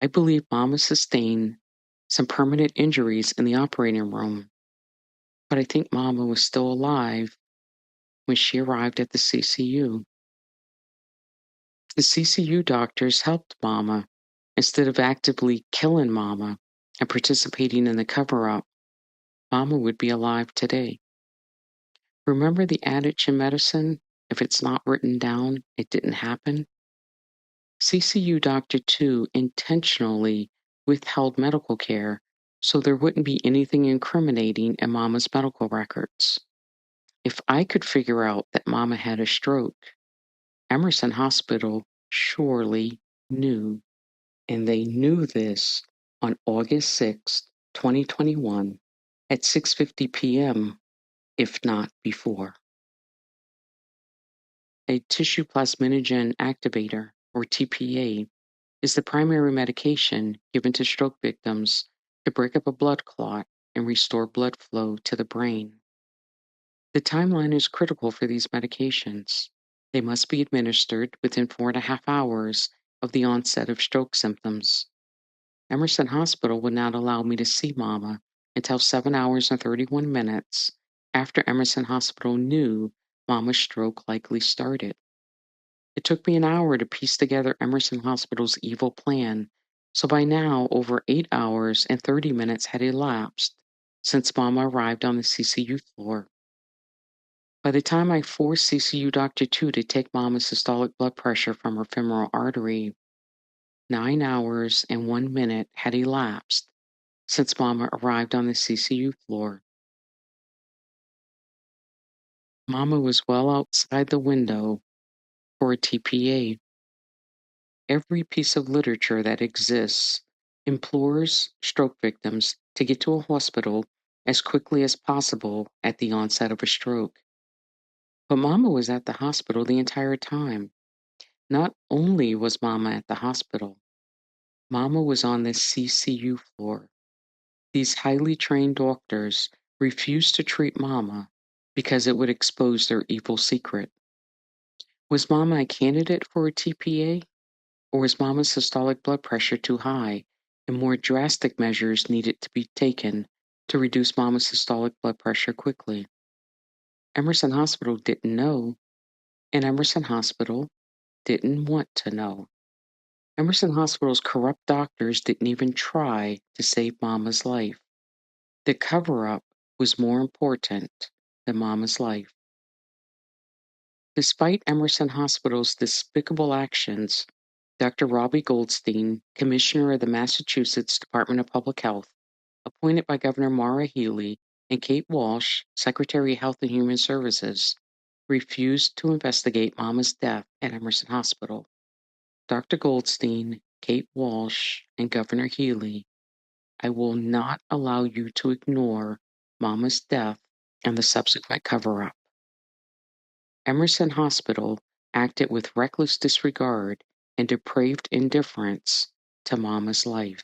I believe Mama sustained some permanent injuries in the operating room, but I think Mama was still alive when she arrived at the CCU. The CCU doctors helped Mama instead of actively killing Mama and participating in the cover-up. Mama would be alive today. Remember the adage in medicine, if it's not written down, it didn't happen? CCU Doctor 2 intentionally withheld medical care so there wouldn't be anything incriminating in Mama's medical records. If I could figure out that Mama had a stroke, Emerson Hospital surely knew. And they knew this on August 6, 2021 at 6:50 p.m., if not before. A tissue plasminogen activator, or TPA, is the primary medication given to stroke victims to break up a blood clot and restore blood flow to the brain. The timeline is critical for these medications. They must be administered within 4.5 hours of the onset of stroke symptoms. Emerson Hospital would not allow me to see Mama until 7 hours and 31 minutes after Emerson Hospital knew Mama's stroke likely started. It took me an hour to piece together Emerson Hospital's evil plan, so by now over 8 hours and 30 minutes had elapsed since Mama arrived on the CCU floor. By the time I forced CCU Doctor 2 to take Mama's systolic blood pressure from her femoral artery, 9 hours and 1 minute had elapsed since Mama arrived on the CCU floor. Mama was well outside the window for a TPA. Every piece of literature that exists implores stroke victims to get to a hospital as quickly as possible at the onset of a stroke. But Mama was at the hospital the entire time. Not only was Mama at the hospital, Mama was on the CCU floor. These highly trained doctors refused to treat Mama because it would expose their evil secret. Was Mama a candidate for a TPA? Or was Mama's systolic blood pressure too high and more drastic measures needed to be taken to reduce Mama's systolic blood pressure quickly? Emerson Hospital didn't know, and Emerson Hospital didn't want to know. Emerson Hospital's corrupt doctors didn't even try to save Mama's life. The cover-up was more important than Mama's life. Despite Emerson Hospital's despicable actions, Dr. Robbie Goldstein, Commissioner of the Massachusetts Department of Public Health, appointed by Governor Maura Healey, and Kate Walsh, Secretary of Health and Human Services, refused to investigate Mama's death at Emerson Hospital. Dr. Goldstein, Kate Walsh, and Governor Healey, I will not allow you to ignore Mama's death and the subsequent cover-up. Emerson Hospital acted with reckless disregard and depraved indifference to Mama's life.